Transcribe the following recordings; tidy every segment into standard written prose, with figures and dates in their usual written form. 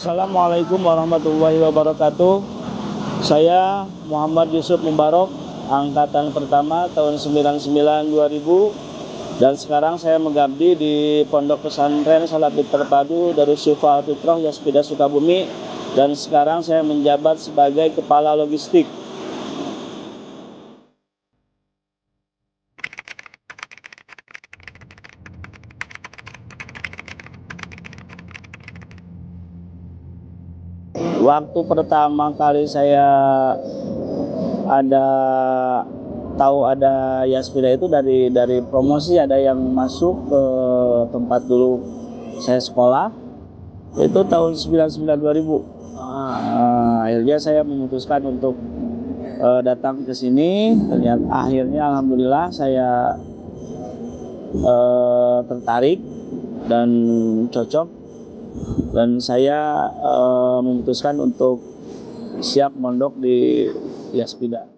Assalamualaikum warahmatullahi wabarakatuh. Saya Muhammad Yusuf Mubarok, angkatan pertama tahun 99 2000, dan sekarang saya mengabdi di Pondok Pesantren Salafit Terpadu Darussyufa Al-Fitrah Yaspida Sukabumi, dan sekarang saya menjabat sebagai kepala logistik. Waktu pertama kali saya ada tahu ada Yaspida itu dari promosi, ada yang masuk ke tempat dulu saya sekolah, itu tahun 99 2000. Akhirnya saya memutuskan untuk datang ke sini. Ternyata akhirnya alhamdulillah saya tertarik dan cocok, dan saya memutuskan untuk siap mondok di Yaspida.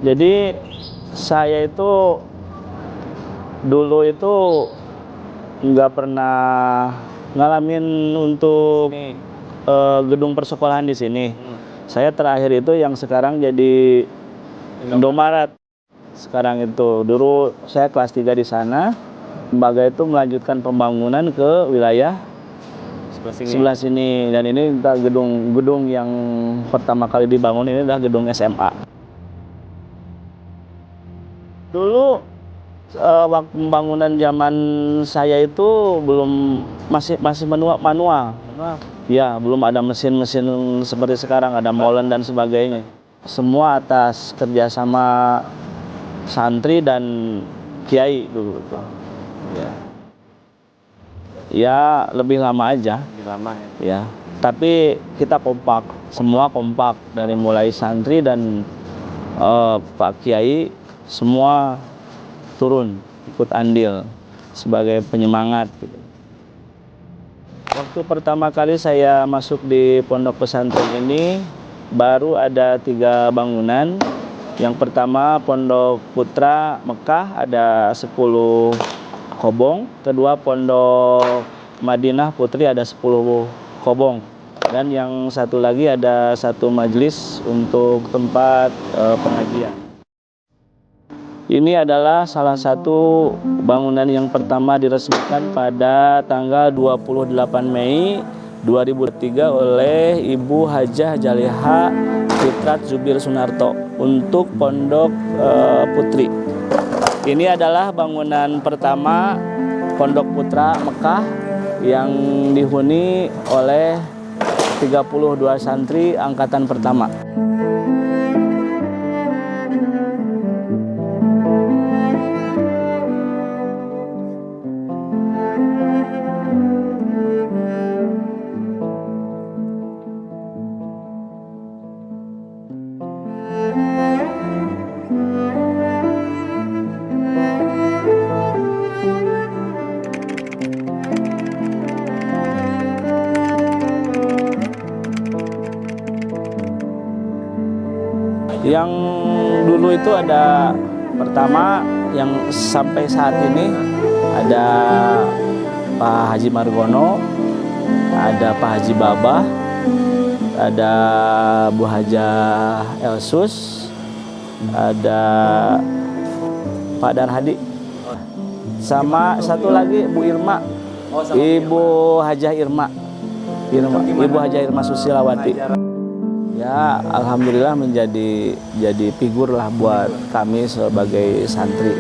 Jadi saya itu dulu itu nggak pernah ngalamin untuk gedung persekolahan di sini. Saya terakhir itu yang sekarang jadi Indomaret. Sekarang itu dulu saya kelas 3 di sana. Lembaga itu melanjutkan pembangunan ke wilayah sebelah sini. Dan ini gedung yang pertama kali dibangun ini adalah gedung SMA. Dulu waktu pembangunan zaman saya itu masih manual. Ya, belum ada mesin-mesin seperti sekarang, ada molen dan sebagainya. Semua atas kerjasama santri dan kiai dulu. Ya, lebih lama aja. Ya. Tapi kita kompak, semua kompak, dari mulai santri dan Pak Kiai, semua turun ikut andil sebagai penyemangat. Waktu pertama kali saya masuk di pondok pesantren ini, baru ada 3 bangunan. Yang pertama Pondok Putra Mekah ada 10 kobong, kedua Pondok Madinah Putri ada 10 kobong, dan yang satu lagi ada 1 majelis untuk tempat pengajian. Ini adalah salah satu bangunan yang pertama diresmikan pada tanggal 28 Mei 2003 oleh Ibu Hajah Jaliha Fitrat Zubir Sunarto untuk Pondok Putri. Ini adalah bangunan pertama Pondok Putra Mekah yang dihuni oleh 32 santri angkatan pertama. Yang dulu itu ada pertama yang sampai saat ini ada Pak Haji Margono, ada Pak Haji Babah, ada Bu Hajah Elsus, ada Pak Darhadi, sama satu lagi Bu Irma, Ibu Hajah Irma, Ibu Hajah Irma Susilawati. Ya, alhamdulillah jadi figur lah buat kami sebagai santri.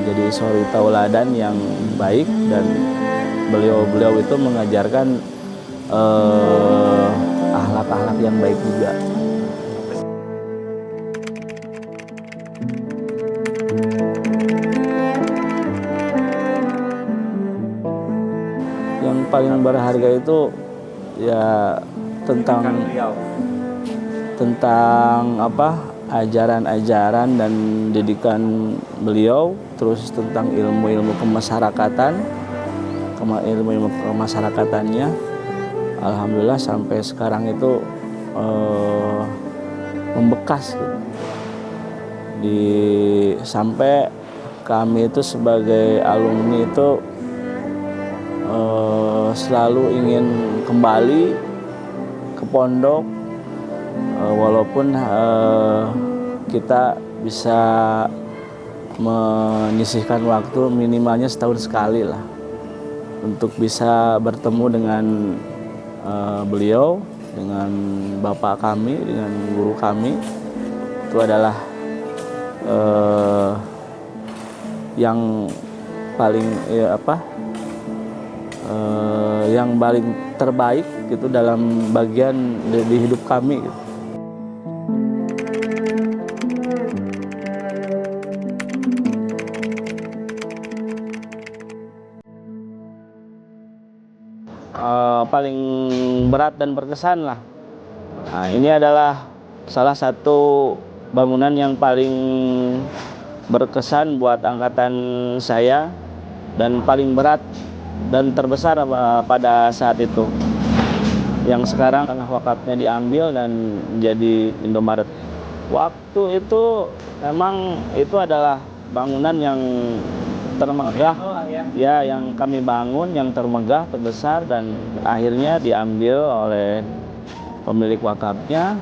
Jadi suri tauladan yang baik, dan beliau itu mengajarkan akhlak-akhlak yang baik juga. Yang paling berharga itu ya tentang ajaran-ajaran dan didikan beliau, terus tentang ilmu-ilmu kemasyarakatan, ilmu-ilmu kemasярakatannya, alhamdulillah sampai sekarang itu membekas gitu. Sampai kami itu sebagai alumni itu selalu ingin kembali ke pondok, walaupun kita bisa menyisihkan waktu minimalnya setahun sekali lah untuk bisa bertemu dengan beliau, dengan bapak kami, dengan guru kami. Itu adalah yang paling yang paling terbaik gitu dalam bagian di hidup kami gitu. Paling berat dan berkesan lah. Nah, ini adalah salah satu bangunan yang paling berkesan buat angkatan saya dan paling berat dan terbesar pada saat itu. Yang sekarang tanah wakafnya diambil dan menjadi Indomaret. Waktu itu memang itu adalah bangunan yang termegah, ya, yang kami bangun yang termegah, terbesar, dan akhirnya diambil oleh pemilik wakafnya.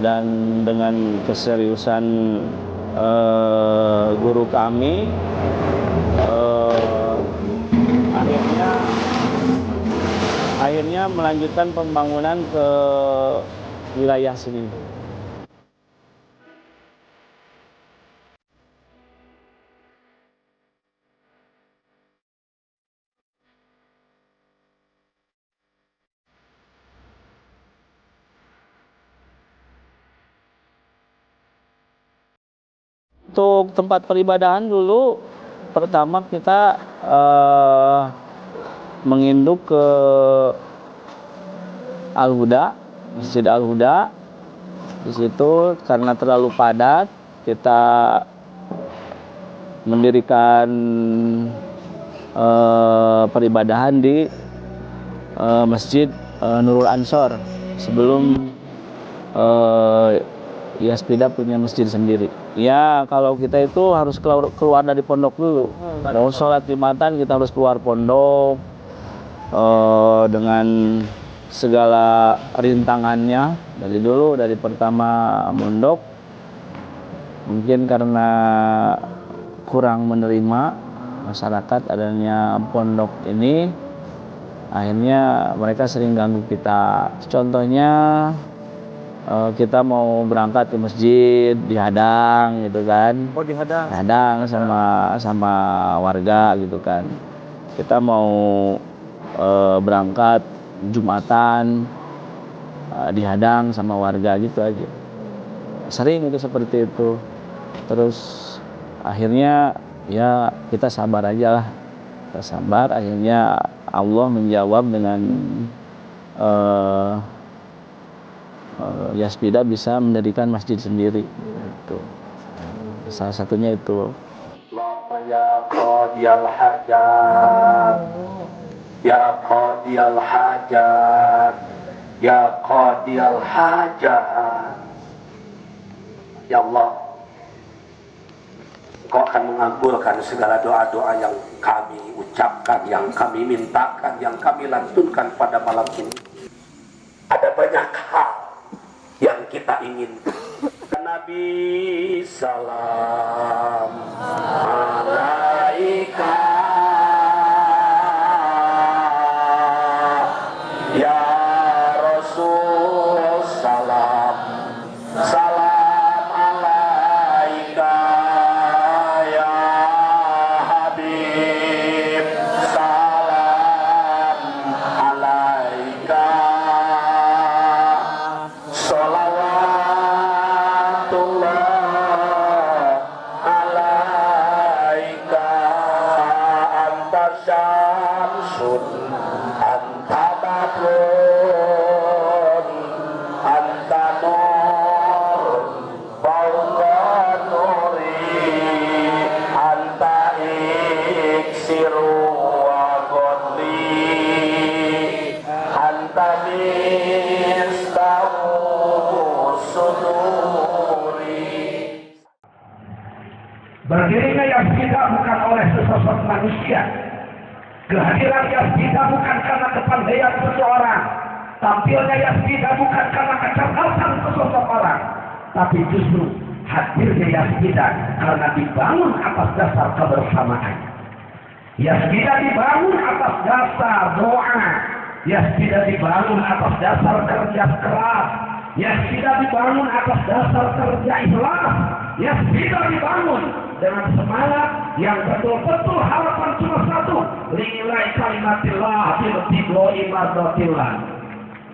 Dan dengan keseriusan guru kami, akhirnya melanjutkan pembangunan ke wilayah sini. Untuk tempat peribadahan dulu, pertama kita menginduk ke Al-Huda, Masjid Al-Huda. Di situ karena terlalu padat, kita mendirikan peribadahan di Masjid Nurul Ansor sebelum Yaspida punya masjid sendiri. Ya, kalau kita itu harus keluar dari pondok dulu. Mau sholat Jumatan kita harus keluar pondok dengan segala rintangannya dari dulu, dari pertama mondok. Mungkin karena kurang menerima masyarakat adanya pondok ini, akhirnya mereka sering ganggu kita. Contohnya kita mau berangkat ke masjid dihadang gitu kan. Oh, dihadang. Dihadang sama warga gitu kan. Kita mau berangkat Jumatan dihadang sama warga gitu aja. Sering itu seperti itu. Terus akhirnya ya kita sabar aja lah. Kita sabar, akhirnya Allah menjawab dengan Yaspida bisa mendirikan masjid sendiri. Itu salah satunya itu. Ya qadiyal hajat, ya qadiyal hajat, ya qadiyal hajat. Ya Allah, Engkau akan mengabulkan segala doa-doa yang kami ucapkan, yang kami mintakan, yang kami lantunkan pada malam ini. Ada banyak hal yang kita inginkan. Nabi salam alaika ya Rasul salam salam alaika ya Habib salam alaika manusia. Kehadiran Yazida bukan karena kepandaian seseorang, tampilnya Yazida bukan karena kecerdasan seseorang, tapi justru hadirnya Yazida karena dibangun atas dasar kebersamaan. Yazida dibangun atas dasar doa, Yazida dibangun atas dasar kerja keras, Yazida dibangun atas dasar kerja ikhlas, Yazida dibangun dengan semangat yang betul-betul harapan cuma satu, lillahi kalimatillah biltiqai mardatillah.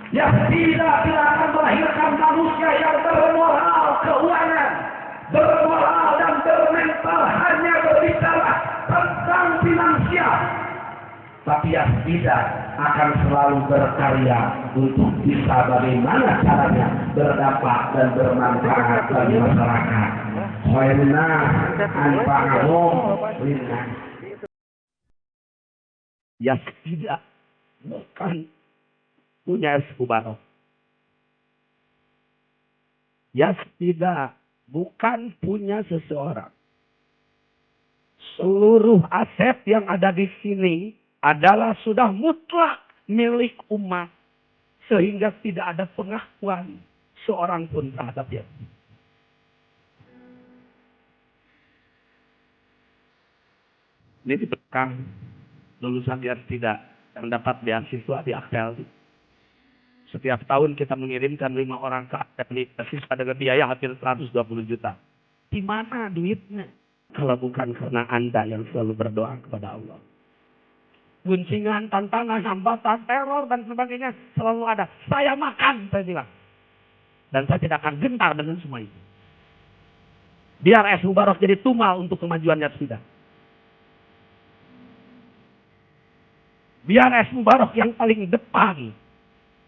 Yazida tidak akan melahirkan manusia yang bermoral keuangan, bermoral dan bermental hanya berbicara tentang finansial, tapi Yazida akan selalu berkarya untuk bisa bagaimana caranya berdampak dan bermanfaat bagi masyarakat. Yazida bukan punya Subaro. Yazida bukan punya seseorang. Seluruh aset yang ada di sini adalah sudah mutlak milik umat. Sehingga tidak ada pengakuan seorang pun terhadap Yazida. Ini dibekang lulusan Yazida yang dapat beasiswa di Akademi. Setiap tahun kita mengirimkan 5 orang ke Akademi beasiswa dengan biaya hampir 120 juta. Di mana duitnya? Kalau bukan karena Anda yang selalu berdoa kepada Allah. Guncingan, tantangan, hambatan, teror, dan sebagainya selalu ada. Saya makan, saya bilang. Dan saya tidak akan gentar dengan semua itu. Biar S. Mubarak jadi tumal untuk kemajuan Yazida. Biar S. Mubarak yang paling depan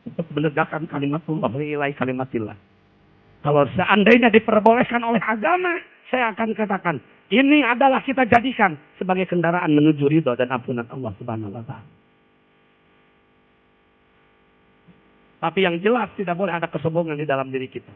untuk menegakkan kalimatullah, menilai kalimatillah. Kalau seandainya diperbolehkan oleh agama, saya akan katakan, ini adalah kita jadikan sebagai kendaraan menuju ridho dan ampunan Allah Subhanahu wa Ta'ala. Tapi yang jelas tidak boleh ada kesombongan di dalam diri kita.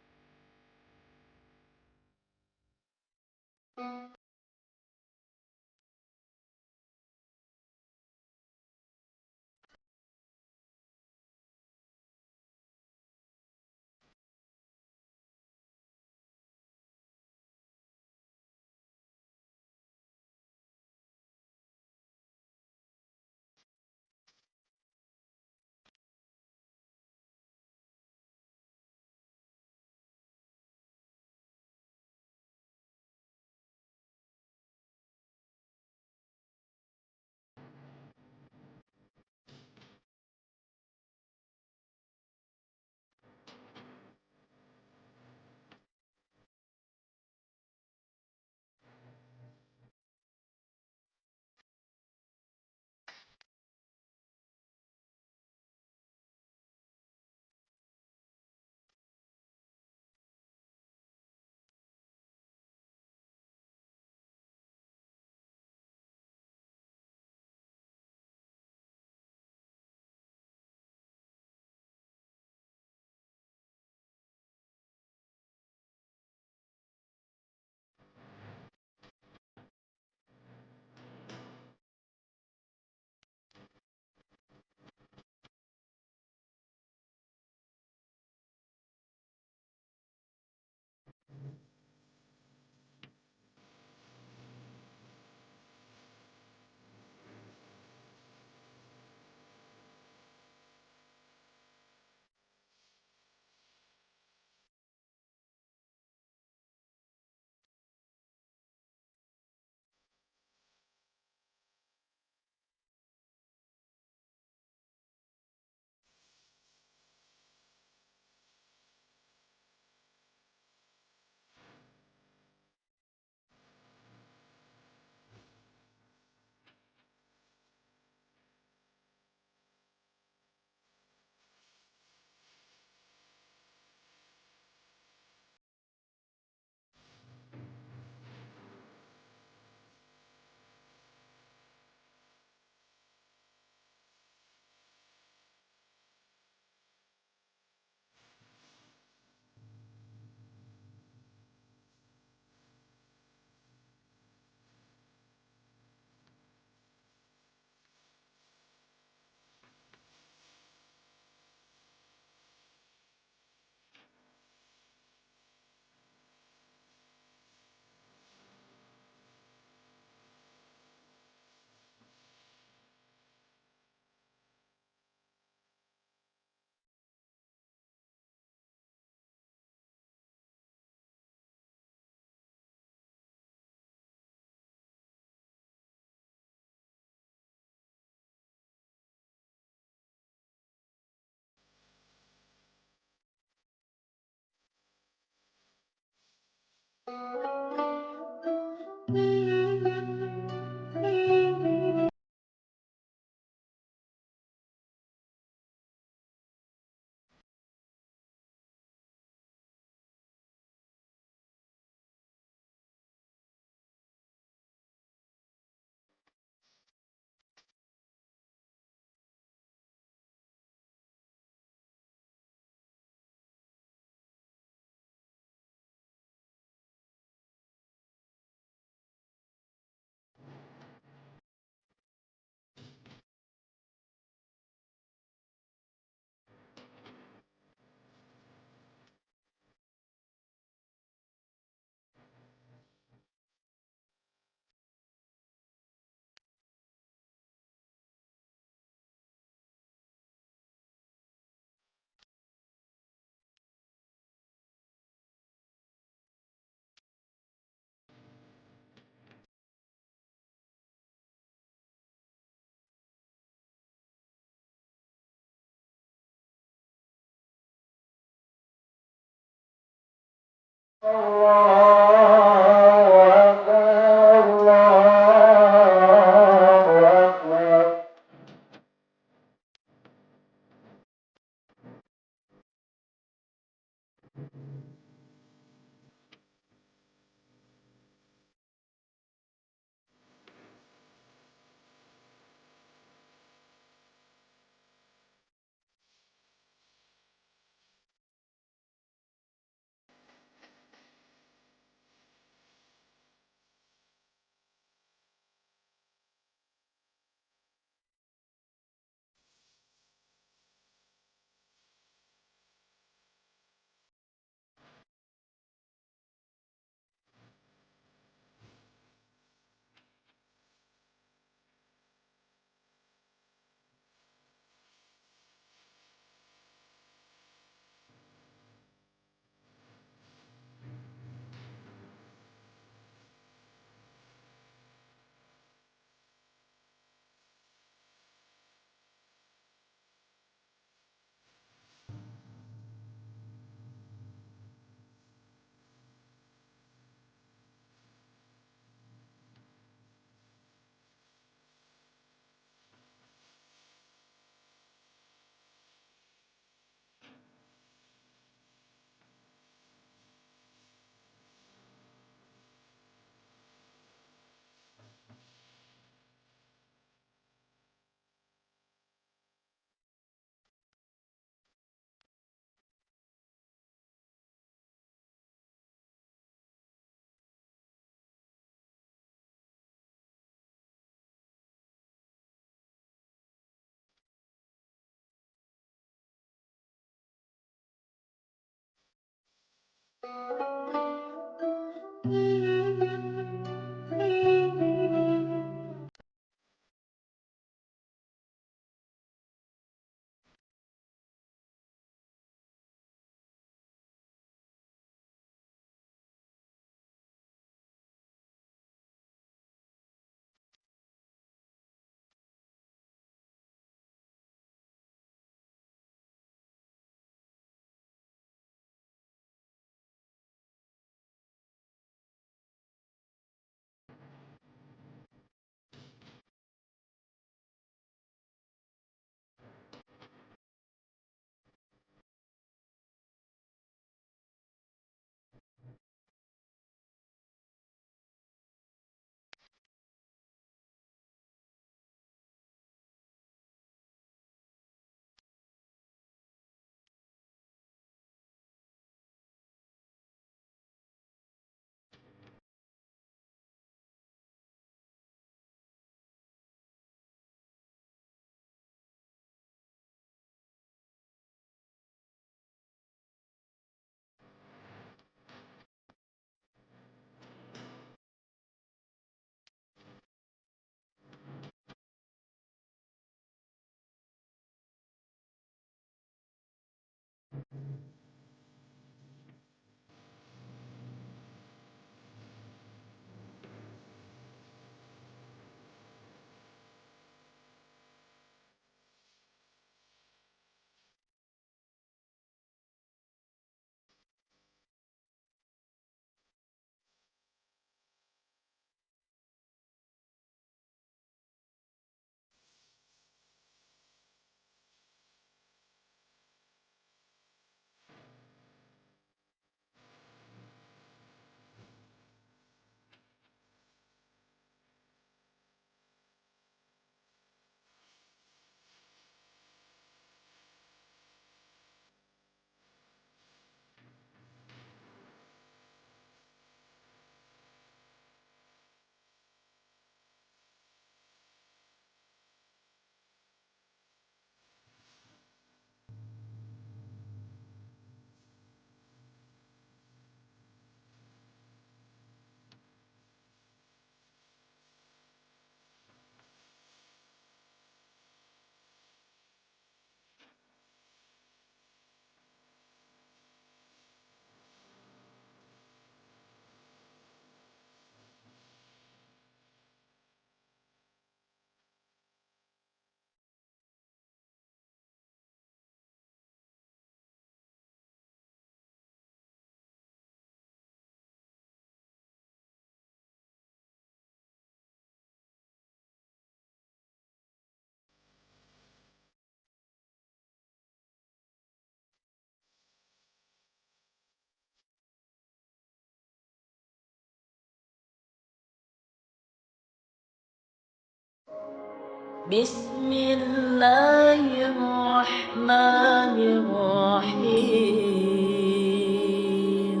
Bismillahirrahmanirrahim.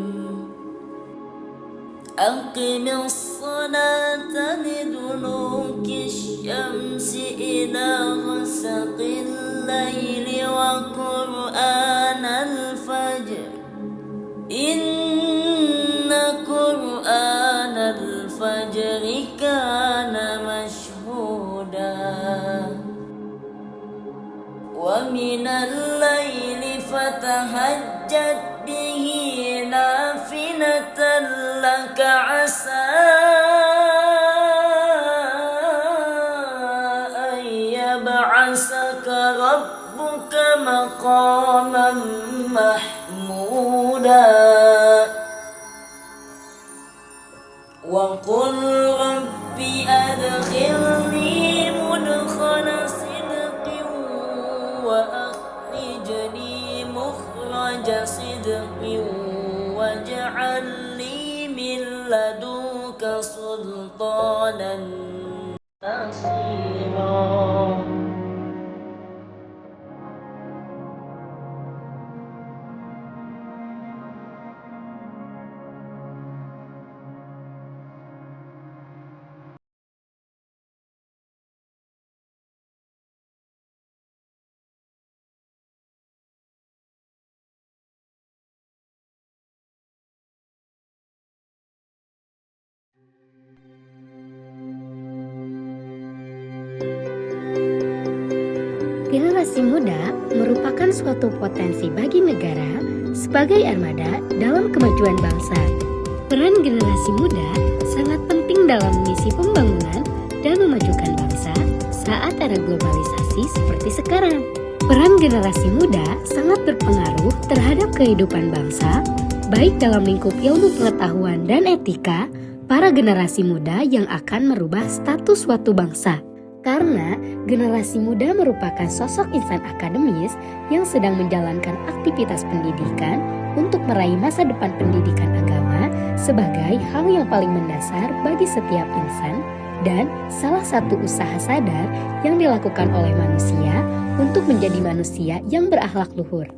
Aqimis salata liduluki syamsi ila ghasaqil laili wa qur'anal fajr. Inna qur'anal fajri kana mashhuda. Wa minal laili fatahajjad bihi nafilatan laka asa an yab'asaka rabbuka maqaman mahmuda. Wa qul rabbi adkhilni mudkhala sidqin wa akhrijni mukhraja sidqin waj'al li min ladunka sultanan nasira. Generasi muda merupakan suatu potensi bagi negara sebagai armada dalam kemajuan bangsa. Peran generasi muda sangat penting dalam misi pembangunan dan memajukan bangsa saat era globalisasi seperti sekarang. Peran generasi muda sangat berpengaruh terhadap kehidupan bangsa, baik dalam lingkup ilmu pengetahuan dan etika, para generasi muda yang akan merubah status suatu bangsa. Karena generasi muda merupakan sosok insan akademis yang sedang menjalankan aktivitas pendidikan untuk meraih masa depan pendidikan agama sebagai hal yang paling mendasar bagi setiap insan dan salah satu usaha sadar yang dilakukan oleh manusia untuk menjadi manusia yang berakhlak luhur.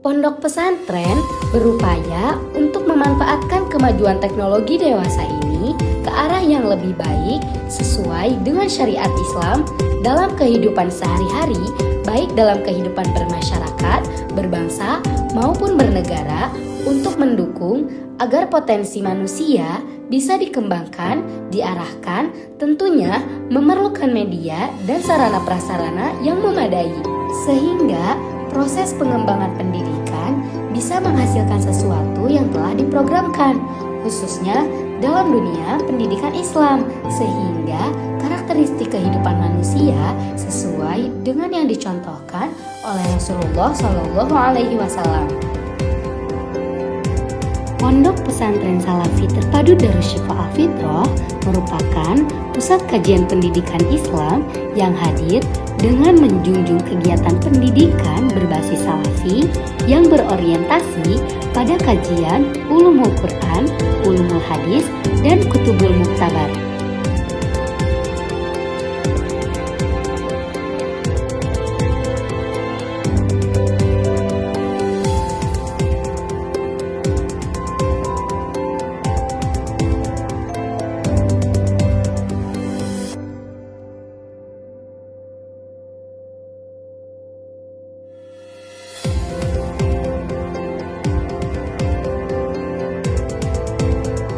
Pondok pesantren berupaya untuk memanfaatkan kemajuan teknologi dewasa ini ke arah yang lebih baik sesuai dengan syariat Islam dalam kehidupan sehari-hari, baik dalam kehidupan bermasyarakat, berbangsa, maupun bernegara untuk mendukung agar potensi manusia bisa dikembangkan, diarahkan, tentunya memerlukan media dan sarana prasarana yang memadai, sehingga proses pengembangan pendidikan bisa menghasilkan sesuatu yang telah diprogramkan, khususnya dalam dunia pendidikan Islam, sehingga karakteristik kehidupan manusia sesuai dengan yang dicontohkan oleh Rasulullah SAW. Pondok Pesantren Salafi Terpadu Darushifa Al-Fitrah merupakan pusat kajian pendidikan Islam yang hadir dengan menjunjung kegiatan pendidikan berbasis Salafi yang berorientasi pada kajian ulumul Quran, ulumul hadis, dan kutubul muktabar.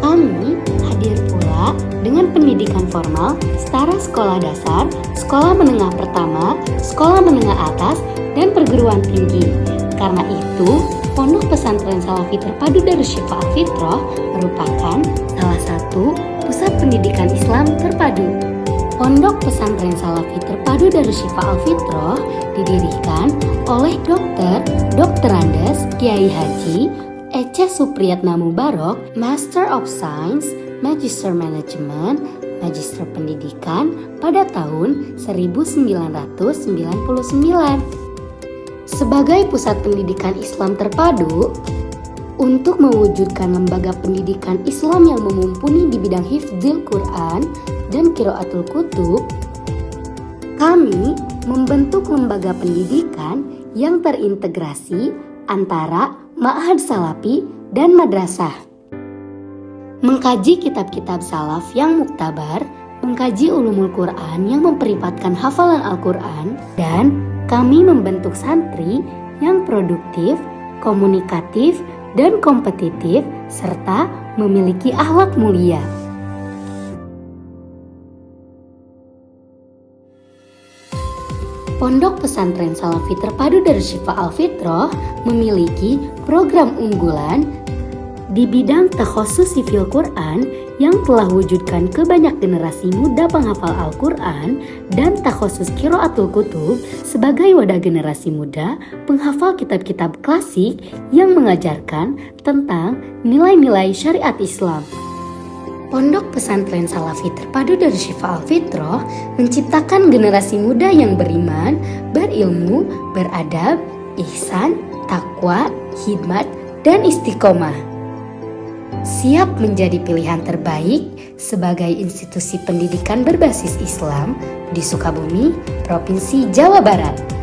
Kami hadir pula dengan pendidikan formal, setara sekolah dasar, sekolah menengah pertama, sekolah menengah atas, dan perguruan tinggi. Karena itu, Pondok Pesantren Salafi Terpadu Darushifa Al-Fitrah merupakan salah satu pusat pendidikan Islam terpadu. Pondok Pesantren Salafi Terpadu Darushifa Al-Fitrah didirikan oleh Dr. Andes Kiai Haji Ece Supriyatna Mubarok, Master of Science, Magister Management, Magister Pendidikan pada tahun 1999. Sebagai pusat pendidikan Islam terpadu, untuk mewujudkan lembaga pendidikan Islam yang mumpuni di bidang hifdzil Quran dan qiraatul kutub, Kami membentuk lembaga pendidikan yang terintegrasi antara ma'had salafi dan madrasah. Mengkaji kitab-kitab salaf yang muktabar, mengkaji ulumul Quran yang memperlihatkan hafalan Al-Quran, dan kami membentuk santri yang produktif, komunikatif, dan kompetitif, serta memiliki akhlak mulia. Pondok Pesantren Salafi Terpadu Darushifa Al-Fitrah memiliki program unggulan di bidang takhosus sifil Quran yang telah wujudkan ke banyak generasi muda penghafal Al-Quran dan takhosus Qiraatul Kutub sebagai wadah generasi muda penghafal kitab-kitab klasik yang mengajarkan tentang nilai-nilai syariat Islam. Pondok Pesantren Salafi Terpadu Darushifa Al-Fitrah menciptakan generasi muda yang beriman, berilmu, beradab, ihsan, takwa, hikmat, dan istiqomah. Siap menjadi pilihan terbaik sebagai institusi pendidikan berbasis Islam di Sukabumi, Provinsi Jawa Barat.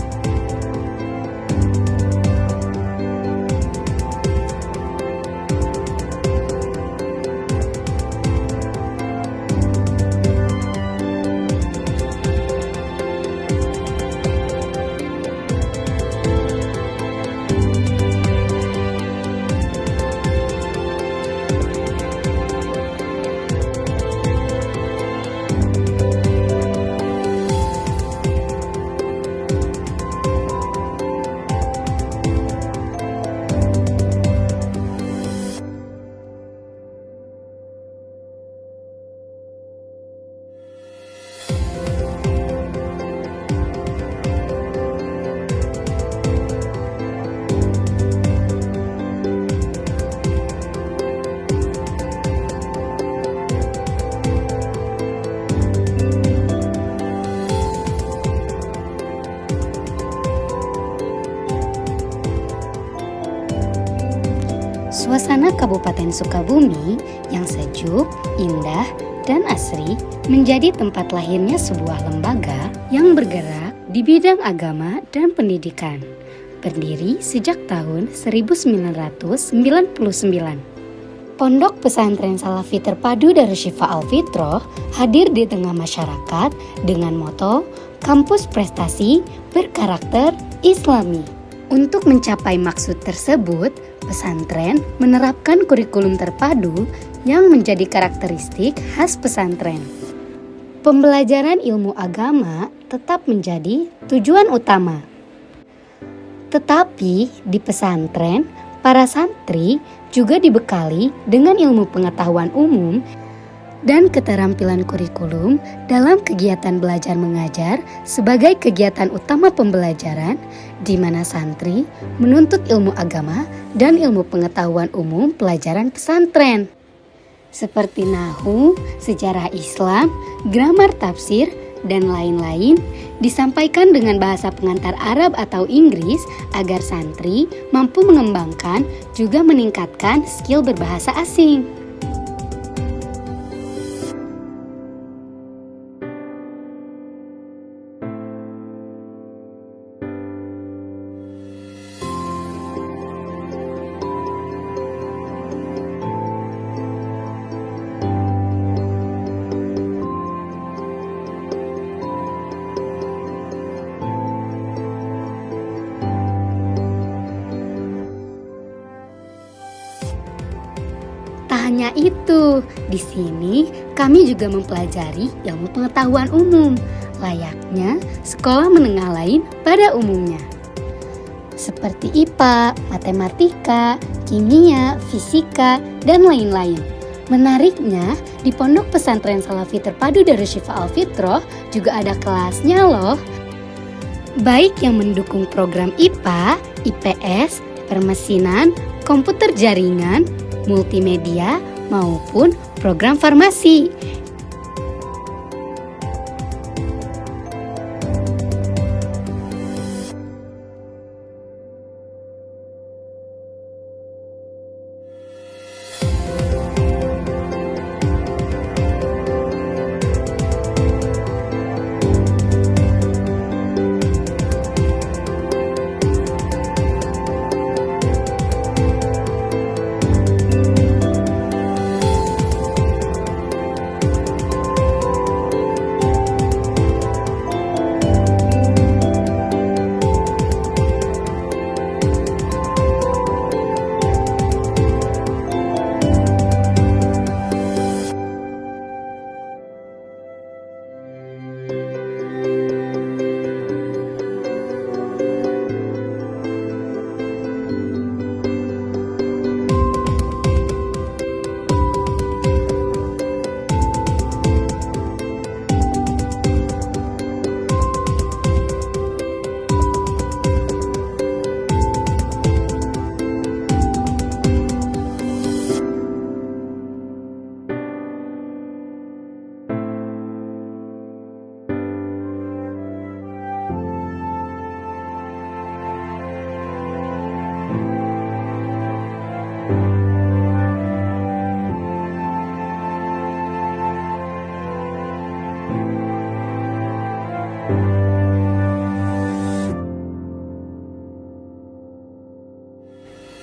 Suasana Kabupaten Sukabumi yang sejuk, indah, dan asri menjadi tempat lahirnya sebuah lembaga yang bergerak di bidang agama dan pendidikan. Berdiri sejak tahun 1999. Pondok Pesantren Salafi Terpadu Darushifa Al-Fitrah hadir di tengah masyarakat dengan moto Kampus Prestasi Berkarakter Islami. Untuk mencapai maksud tersebut, pesantren menerapkan kurikulum terpadu yang menjadi karakteristik khas pesantren. Pembelajaran ilmu agama tetap menjadi tujuan utama. Tetapi di pesantren, para santri juga dibekali dengan ilmu pengetahuan umum dan keterampilan kurikulum dalam kegiatan belajar mengajar sebagai kegiatan utama pembelajaran, di mana santri menuntut ilmu agama dan ilmu pengetahuan umum pelajaran pesantren seperti nahwu, sejarah Islam, gramar tafsir, dan lain-lain disampaikan dengan bahasa pengantar Arab atau Inggris agar santri mampu mengembangkan juga meningkatkan skill berbahasa asing. Tak hanya itu, di sini kami juga mempelajari ilmu pengetahuan umum, layaknya sekolah menengah lain pada umumnya. Seperti IPA, matematika, kimia, fisika, dan lain-lain. Menariknya, di Pondok Pesantren Salafi Terpadu Darushifa Al-Fitrah juga ada kelasnya loh. Baik yang mendukung program IPA, IPS, permesinan, komputer jaringan, multimedia, maupun program farmasi.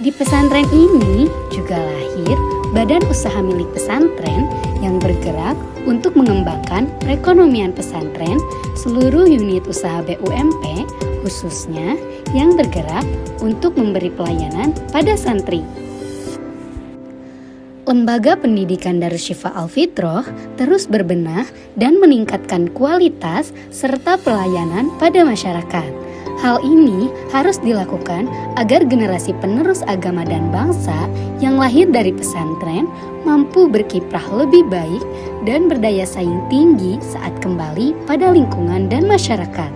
Di pesantren ini juga lahir badan usaha milik pesantren yang bergerak untuk mengembangkan perekonomian pesantren seluruh unit usaha BUMP, khususnya yang bergerak untuk memberi pelayanan pada santri. Lembaga Pendidikan Darussyifa Al-Fitroh terus berbenah dan meningkatkan kualitas serta pelayanan pada masyarakat. Hal ini harus dilakukan agar generasi penerus agama dan bangsa yang lahir dari pesantren mampu berkiprah lebih baik dan berdaya saing tinggi saat kembali pada lingkungan dan masyarakat.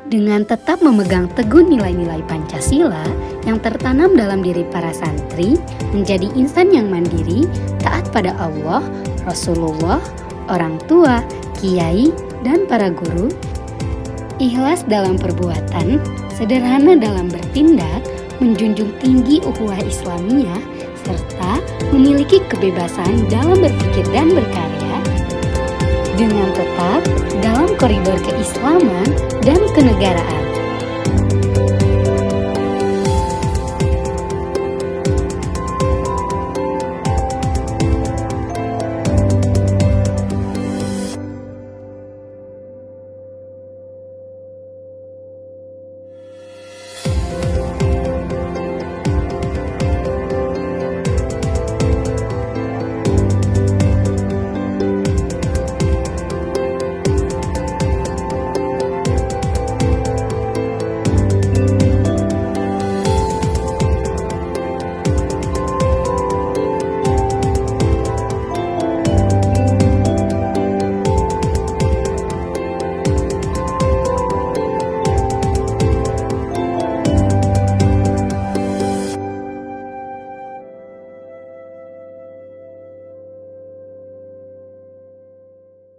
Dengan tetap memegang teguh nilai-nilai Pancasila yang tertanam dalam diri para santri, menjadi insan yang mandiri, taat pada Allah, Rasulullah, orang tua, kiai, dan para guru, ikhlas dalam perbuatan, sederhana dalam bertindak, menjunjung tinggi ukhuwah Islamiyah, serta memiliki kebebasan dalam berpikir dan berkarya, dengan tetap dalam koridor keislaman dan kenegaraan.